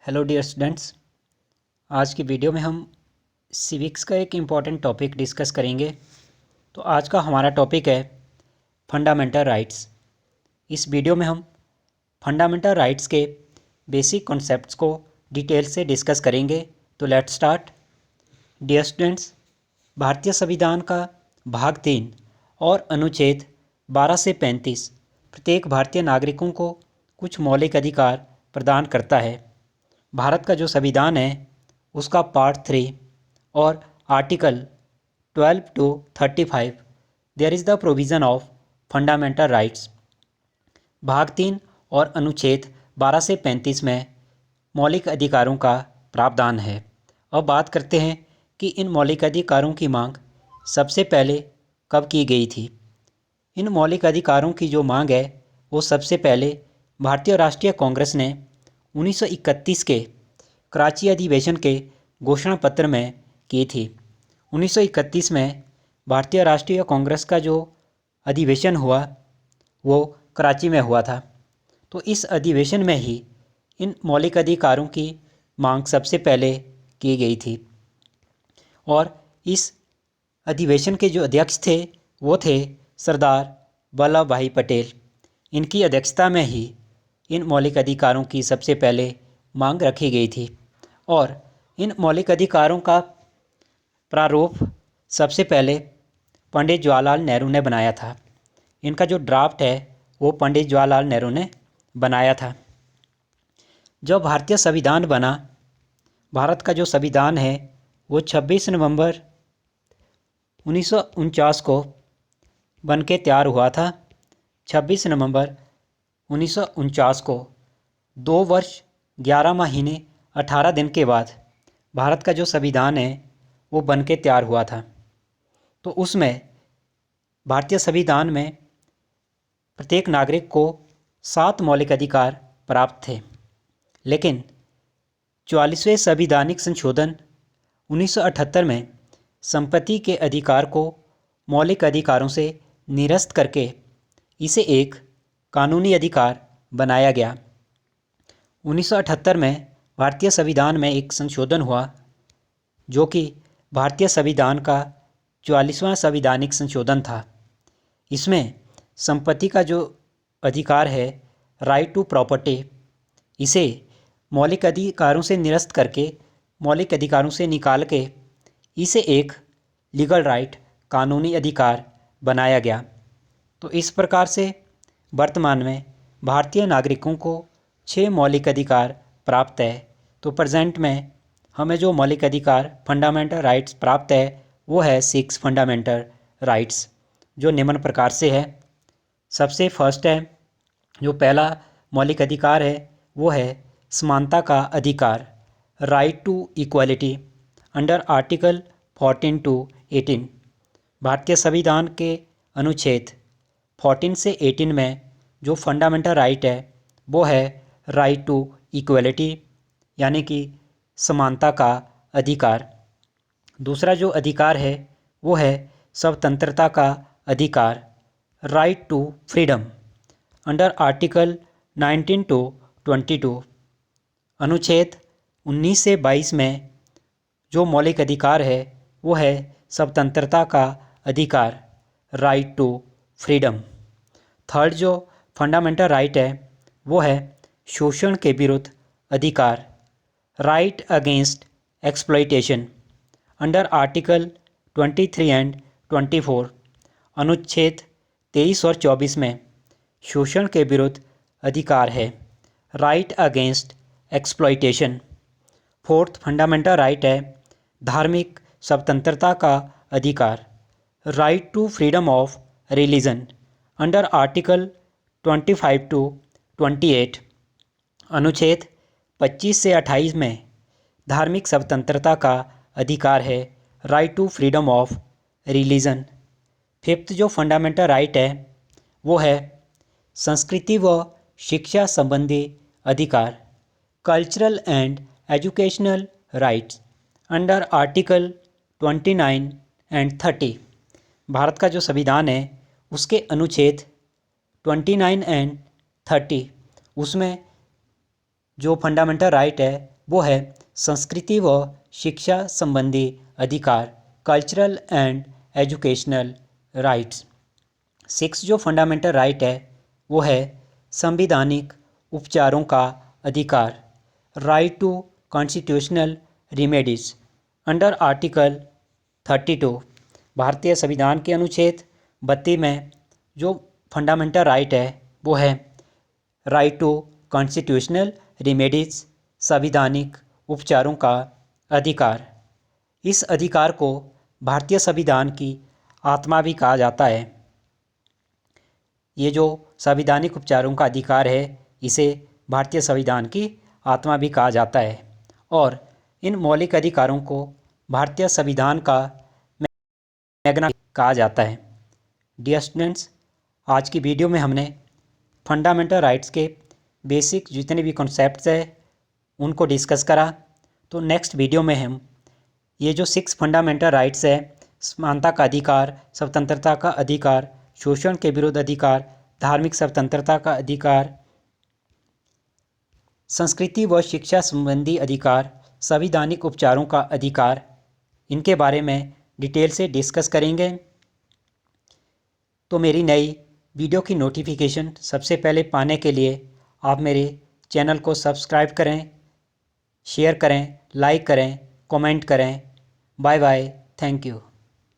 Hello dear students. आज की video में हम सिविक्स का एक इम्पॉर्टेंट टॉपिक डिस्कस करेंगे। तो आज का हमारा टॉपिक है फंडामेंटल राइट्स। इस वीडियो में हम फंडामेंटल राइट्स के बेसिक कॉन्सेप्ट्स को डिटेल से डिस्कस करेंगे। तो लेट्स स्टार्ट। डियर स्टूडेंट्स, भारतीय संविधान का भाग 3 और अनुच्छेद 12 से 35 प्रत्येक भारतीय नागरिकों को कुछ मौलिक अधिकार प्रदान करता है। भारत का जो संविधान है उसका पार्ट 3 और article 12 to 35 there is the provision of fundamental rights. भाग 3 और अनुच्छेद 12 से 35 में मौलिक अधिकारों का प्रावधान है। अब बात करते हैं कि इन मौलिक अधिकारों की मांग सबसे पहले कब की गई थी। इन मौलिक अधिकारों की जो मांग है वो सबसे पहले भारतीय राष्ट्रीय कांग्रेस ने 1931 के कराची अधिवेशन के घोषणा पत्र में की थी। 1931 में भारतीय राष्ट्रीय कांग्रेस का जो अधिवेशन हुआ वो कराची में हुआ था। तो इस अधिवेशन में ही इन मौलिक अधिकारों की मांग सबसे पहले की गई थी और इस अधिवेशन के जो अध्यक्ष थे वो थे सरदार वल्लभ भाई पटेल। इनकी अध्यक्षता में ही इन मौलिक अधिकारों की सबसे पहले मांग रखी गई थी और इन मौलिक अधिकारों का प्रारूप सबसे पहले पंडित जवाहरलाल नेहरू ने बनाया था। इनका जो ड्राफ्ट है वो पंडित जवाहरलाल नेहरू ने बनाया था। जब भारतीय संविधान बना, भारत का जो संविधान है वो 26 नवंबर 1949 को बन के तैयार हुआ था। 26 नवंबर 1949 को 2 वर्ष 11 महीने 18 दिन के बाद भारत का जो संविधान है वो बन के तैयार हुआ था। तो उसमें भारतीय संविधान में प्रत्येक नागरिक को 7 मौलिक अधिकार प्राप्त थे, लेकिन 44वें संवैधानिक संशोधन 1978 में संपत्ति के अधिकार को मौलिक अधिकारों से निरस्त करके इसे एक कानूनी अधिकार बनाया गया। 1978 में भारतीय संविधान में एक संशोधन हुआ जो कि भारतीय संविधान का 44वां संवैधानिक संशोधन था। इसमें संपत्ति का जो अधिकार है, राइट टू प्रॉपर्टी, इसे मौलिक अधिकारों से निरस्त करके, मौलिक अधिकारों से निकाल के इसे एक लीगल राइट, कानूनी अधिकार बनाया गया। तो इस प्रकार से वर्तमान में भारतीय नागरिकों को 6 मौलिक अधिकार प्राप्त है। तो प्रेजेंट में हमें जो मौलिक अधिकार फंडामेंटल राइट्स प्राप्त है वो है 6 फंडामेंटल राइट्स, जो निम्न प्रकार से है। सबसे फर्स्ट है, जो पहला मौलिक अधिकार है वो है समानता का अधिकार, right to equality, under article 14 to 18। भारतीय संविधान के अनुच्छेद 14 से 18 में जो फंडामेंटल राइट है वो है राइट टू इक्वलिटी, यानी कि समानता का अधिकार। दूसरा जो अधिकार है वो है स्वतंत्रता का अधिकार, right to freedom, under article 19 to 22। अनुच्छेद 19 से 22 में जो मौलिक अधिकार है वो है स्वतंत्रता का अधिकार, राइट टू फ्रीडम। थर्ड जो फंडामेंटल राइट है वो है शोषण के विरुद्ध अधिकार, right against exploitation, under article 23 and 24। अनुच्छेद 23 और 24 में शोषण के विरुद्ध अधिकार है, right against exploitation. Fourth fundamental right है धार्मिक स्वतंत्रता का अधिकार, right to freedom of religion, under article 25 to 28। अनुच्छेद 25 से 28 में धार्मिक स्वतंत्रता का अधिकार है, right to freedom of religion. Fifth जो फंडामेंटल राइट है वो है संस्कृति व शिक्षा संबंधी अधिकार, cultural and educational rights, under article 29 and 30। Bharat का जो संविधान है उसके अनुच्छेद 29 एंड 30 उसमें जो फंडामेंटल राइट है वो है संस्कृति व शिक्षा संबंधी अधिकार, कल्चरल एंड एजुकेशनल राइट्स। 6 जो फंडामेंटल राइट है वो है संवैधानिक उपचारों का अधिकार, right to constitutional remedies under article 32। भारतीय संविधान के अनुच्छेद 32 में जो फंडामेंटल राइट है वो है राइट टू कॉन्स्टिट्यूशनल रिमेडीज, संवैधानिक उपचारों का अधिकार। इस अधिकार को भारतीय संविधान की आत्मा भी कहा जाता है। ये जो संवैधानिक उपचारों का अधिकार है इसे भारतीय संविधान की आत्मा भी कहा जाता है और इन मौलिक अधिकारों को भारतीय संविधान का मैग्ना कहा जाता है। डियर स्टूडेंट्स, आज की वीडियो में हमने फंडामेंटल राइट्स के बेसिक जितने भी कॉन्सेप्ट्स हैं उनको डिस्कस करा। तो नेक्स्ट वीडियो में हम ये जो 6 फंडामेंटल राइट्स है, समानता का अधिकार, स्वतंत्रता का अधिकार, शोषण के विरुद्ध अधिकार, धार्मिक स्वतंत्रता का अधिकार, संस्कृति व शिक्षा संबंधी अधिकार, संवैधानिक उपचारों का अधिकार, इनके बारे में डिटेल से डिस्कस करेंगे। तो मेरी नई वीडियो की नोटिफिकेशन सबसे पहले पाने के लिए आप मेरे चैनल को सब्सक्राइब करें, शेयर करें, लाइक करें, कमेंट करें। Bye bye, thank you.